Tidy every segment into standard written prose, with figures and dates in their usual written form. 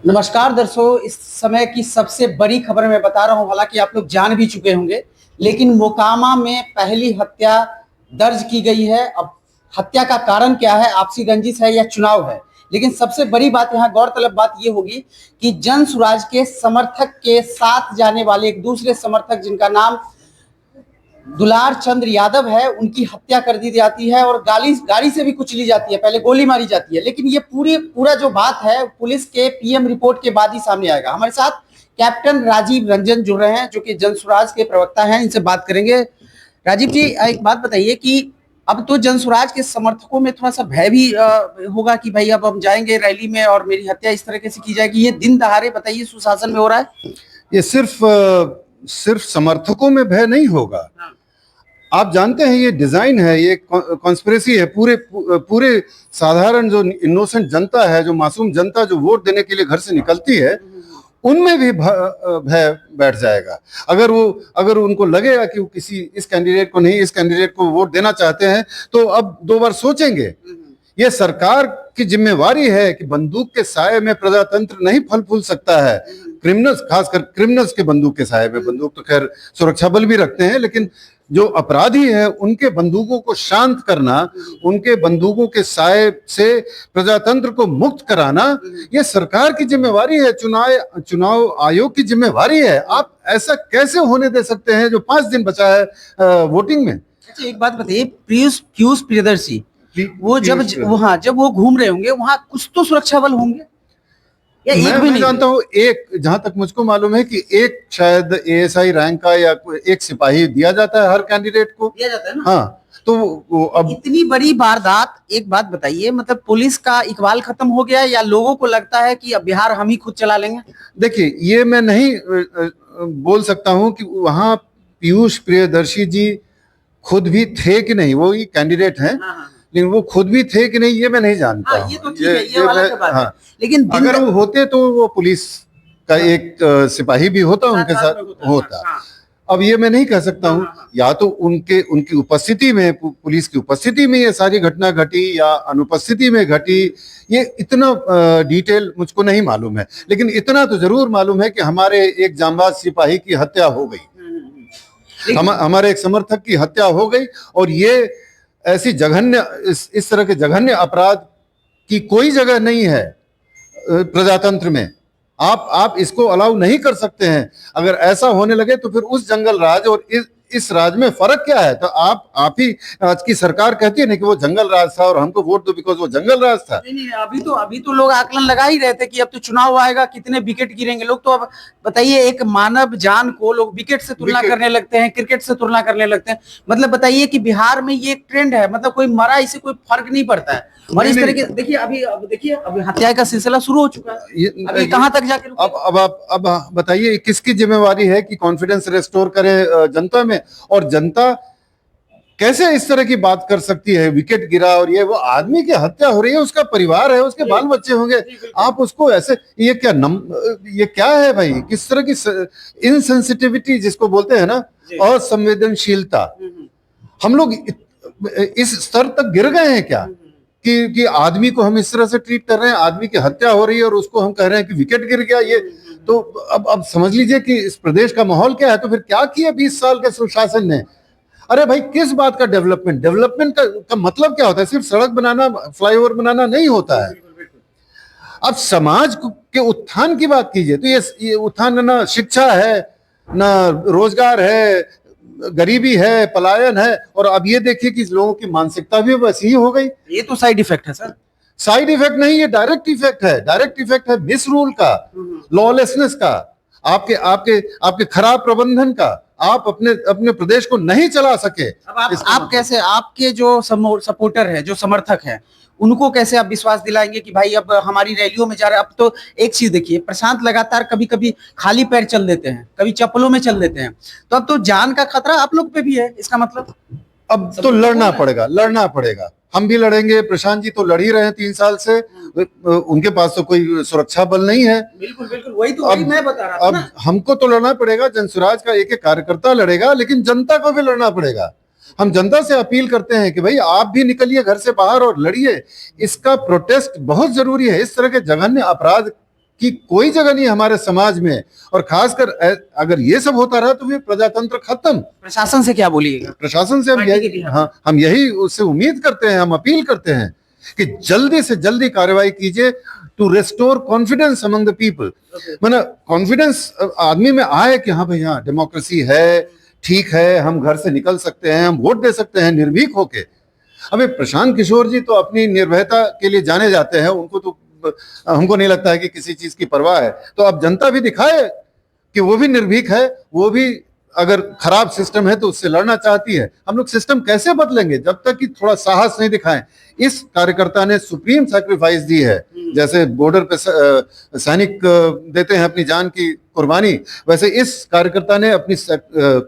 नमस्कार दर्शकों, इस समय की सबसे बड़ी खबर मैं बता रहा हूं। हालांकि आप लोग जान भी चुके होंगे, लेकिन मोकामा में पहली हत्या दर्ज की गई है। अब हत्या का कारण क्या है, आपसी रंजिश है या चुनाव है? लेकिन सबसे बड़ी बात यहाँ गौरतलब बात ये होगी कि जन सुराज के समर्थक के साथ जाने वाले एक दूसरे समर्थक, जिनका नाम दुलार चंद्र यादव है, उनकी हत्या कर दी जाती है और गाड़ी से भी कुचली जाती है, पहले गोली मारी जाती है। लेकिन ये पूरा जो बात है पुलिस के पीएम रिपोर्ट के बाद ही सामने आएगा। हमारे साथ कैप्टन राजीव रंजन जुड़ रहे हैं, जो कि जनसुराज के प्रवक्ता हैं। इनसे बात करेंगे। राजीव जी, एक बात बताइए कि अब तो जनसुराज के समर्थकों में थोड़ा सा भय भी होगा कि भाई अब हम जाएंगे रैली में और मेरी हत्या इस तरीके से की जाएगी। ये दिन दहाड़े बताइए सुशासन में हो रहा है। ये सिर्फ समर्थकों में भय नहीं होगा। आप जानते हैं ये डिजाइन है, ये कॉन्स्पिरेसी है। पूरे साधारण जो इनोसेंट जनता है, जो मासूम जनता जो वोट देने के लिए घर से निकलती है, उनमें भी भय बैठ जाएगा। अगर उनको लगेगा कि वो इस कैंडिडेट को नहीं, इस कैंडिडेट को वोट देना चाहते हैं, तो अब दो बार सोचेंगे। ये सरकार की जिम्मेवारी है कि बंदूक के साये में प्रजातंत्र नहीं फल फूल सकता है। क्रिमिनल्स, खासकर क्रिमिनल्स के बंदूक के साये में, बंदूक तो खैर सुरक्षा बल भी रखते हैं, लेकिन जो अपराधी है उनके बंदूकों को शांत करना, उनके बंदूकों के साये से प्रजातंत्र को मुक्त कराना, ये सरकार की जिम्मेवारी है, चुनाव आयोग की जिम्मेवारी है। आप ऐसा कैसे होने दे सकते हैं जो 5 दिन बचा है वोटिंग में? अच्छा, एक बात बताइए, पीयूष प्रियदर्शी वो जब वो घूम रहे होंगे, वहां कुछ तो सुरक्षा बल होंगे या एक भी नहीं? जानता हूँ, एक, जहां तक मुझको मालूम है कि एक शायद एएसआई रैंक का या एक सिपाही दिया जाता है, हर कैंडिडेट को दिया जाता है ना। हाँ, तो अब इतनी बड़ी वारदात, एक बात बताइए, मतलब पुलिस का इकबाल खत्म हो गया या लोगों को लगता है कि अब बिहार हम ही खुद चला लेंगे? देखिए, ये मैं नहीं बोल सकता हूँ कि वहां पीयूष प्रियदर्शी जी खुद भी थे कि नहीं, वो ही कैंडिडेट हैं। लेकिन वो खुद भी थे कि नहीं, ये मैं नहीं जानता। ये तो ठीक है, ये वाला बात है। लेकिन अगर वो होते तो वो पुलिस का एक सिपाही भी होता, उनके साथ होता। अब ये मैं नहीं कह सकता हूँ, या तो उनकी उपस्थिति में, पुलिस की उपस्थिति में ये सारी घटना घटी या अनुपस्थिति में घटी, ये इतना डिटेल मुझको नहीं मालूम है। लेकिन इतना तो जरूर मालूम है कि हमारे एक जांबाज सिपाही की हत्या हो गई, हमारे एक समर्थक की हत्या हो गई। और ये ऐसी जघन्य, इस तरह के जघन्य अपराध की कोई जगह नहीं है प्रजातंत्र में। आप इसको अलाउ नहीं कर सकते हैं। अगर ऐसा होने लगे तो फिर उस जंगल राज और इस राज में फर्क क्या है? तो आप ही आज की सरकार कहती है ना कि वो जंगल राज था और हमको वोट दो बिकॉज वो जंगल राज था। नहीं, अभी तो लोग आकलन लगा ही रहे थे कि अब तो चुनाव आएगा, कितने विकेट गिरेंगे लोग। तो अब बताइए, एक मानव जान को लोग विकेट से तुलना करने लगते हैं, क्रिकेट से तुलना करने लगते हैं। मतलब बताइए कि बिहार में ये एक ट्रेंड है, मतलब कोई मरा, इससे कोई फर्क नहीं पड़ता है। और इस तरीके देखिए, अभी हत्या का सिलसिला शुरू हो चुका है। अभी कहां तक जाके अब बताइए, किसकी जिम्मेवारी है कि कॉन्फिडेंस रेस्टोर करे जनता में? और जनता कैसे इस तरह की बात कर सकती है? विकेट गिरा और ये वो आदमी की हत्या हो रही है, उसका परिवार है, उसके बाल बच्चे होंगे, आप उसको ऐसे, ये क्या है भाई? किस तरह की इनसेंसिटिविटी जिसको बोलते हैं ना, असंवेदनशीलता। हम लोग इस स्तर तक गिर गए हैं क्या कि आदमी को हम इस तरह से ट्रीट कर रहे हैं? आदमी की हत्या हो रही है और उसको हम कह रहे हैं कि विकेट गिर गया। ये तो अब समझ लीजिए कि इस प्रदेश का माहौल क्या है। तो फिर क्या किया 20 साल के सुशासन ने? अरे भाई, किस बात का डेवलपमेंट का मतलब क्या होता है? सिर्फ सड़क बनाना, फ्लाईओवर बनाना नहीं होता है। अब समाज के उत्थान की बात कीजिए तो ये उत्थान ना शिक्षा है, ना रोजगार है, गरीबी है, पलायन है। और अब ये देखिए कि लोगों की मानसिकता भी वैसी ही हो गई। ये तो साइड इफेक्ट है सर। साइड इफेक्ट नहीं, ये डायरेक्ट इफेक्ट है। डायरेक्ट इफेक्ट है मिस रूल का, लॉलेसनेस का, आपके खराब प्रबंधन का। आप अपने प्रदेश को नहीं चला सके। अब आप कैसे, आपके जो सपोर्टर है, जो समर्थक है, उनको कैसे आप विश्वास दिलाएंगे कि भाई अब हमारी रैलियों में जा रहे हैं? अब तो एक चीज देखिए, प्रशांत लगातार कभी कभी खाली पैर चल देते हैं, कभी चप्पलों में चल देते हैं, तो अब तो जान का खतरा आप लोग पे भी है। इसका मतलब अब तो लड़ना पड़ेगा। हम भी लड़ेंगे। प्रशांत जी तो लड़ ही रहे हैं 3 साल से। उनके पास तो कोई सुरक्षा बल नहीं है। बिल्कुल वही मैं बता रहा था। अब हमको तो लड़ना पड़ेगा। जनसुराज का एक कार्यकर्ता लड़ेगा, लेकिन जनता को भी लड़ना पड़ेगा। हम जनता से अपील करते हैं कि भाई आप भी निकलिए घर से बाहर और लड़िए। इसका प्रोटेस्ट बहुत जरूरी है। इस तरह के जघन्य अपराध कि कोई जगह नहीं हमारे समाज में, और खासकर अगर ये सब होता रहा तो फिर प्रजातंत्र खत्म। प्रशासन से क्या बोलिएगा? प्रशासन से हम पार्टी के यही, भी हाँ, हम यही उससे उम्मीद करते हैं, हम अपील करते हैं कि जल्दी से जल्दी कार्रवाई कीजिए to restore confidence among the people. मतलब कॉन्फिडेंस आदमी में आए कि हाँ भाई, हाँ डेमोक्रेसी है, ठीक है, हम घर से निकल सकते हैं, हम वोट दे सकते हैं निर्भीक होके। अबे प्रशांत किशोर जी तो अपनी निर्भयता के लिए जाने जाते हैं, उनको तो हमको नहीं लगता है कि किसी चीज की परवाह है। तो अब जनता भी दिखाए कि वो भी निर्भीक है, वो भी अगर खराब सिस्टम है तो उससे लड़ना चाहती है। हम लोग सिस्टम कैसे बदलेंगे जब तक कि थोड़ा साहस नहीं दिखाएं। इस कार्यकर्ता ने सुप्रीम सैक्रिफाइस दी है, जैसे बॉर्डर पे सैनिक देते हैं अपनी जान की कुर्बानी, वैसे इस कार्यकर्ता ने अपनी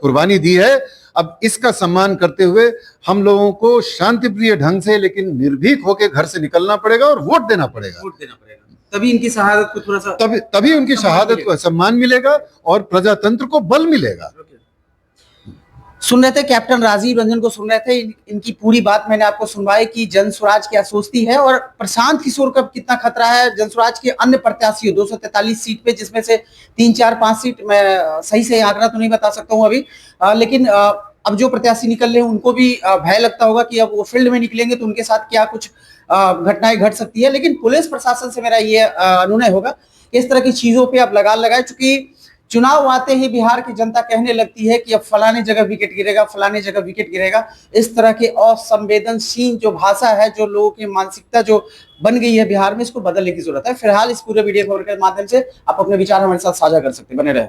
कुर्बानी दी है। अब इसका सम्मान करते हुए हम लोगों को शांतिप्रिय ढंग से लेकिन निर्भीक होकर घर से निकलना पड़ेगा और वोट देना पड़ेगा। तभी इनकी शहादत को थोड़ा सा, तभी उनकी शहादत को सम्मान मिलेगा और प्रजातंत्र को बल मिलेगा। सुन रहे थे कैप्टन राजीव रंजन को, सुन रहे थे। इनकी पूरी बात मैंने आपको सुनवाई कि जन स्वराज क्या सोचती है और प्रशांत किशोर का कितना खतरा है जन स्वराज के अन्य प्रत्याशियों 243 सीट पे, जिसमें से 3, 4, 5 सीट मैं सही से आंकड़ा तो नहीं बता सकता हूं अभी, लेकिन अब जो प्रत्याशी निकल रहे हैं उनको भी भय लगता होगा कि अब वो फील्ड में निकलेंगे तो उनके साथ क्या कुछ घटनाएं घट सकती है। लेकिन पुलिस प्रशासन से मेरा ये अनुनय होगा, इस तरह की चीजों पर आप लगाम लगाए। चूंकि चुनाव आते ही बिहार की जनता कहने लगती है कि अब फलाने जगह विकेट गिरेगा, फलाने जगह विकेट गिरेगा। इस तरह के असंवेदनशील जो भाषा है, जो लोगों की मानसिकता जो बन गई है बिहार में, इसको बदलने की जरूरत है। फिलहाल इस पूरे वीडियो खबर के माध्यम से आप अपने विचार हमारे साथ साझा कर सकते हैं। बने रहे।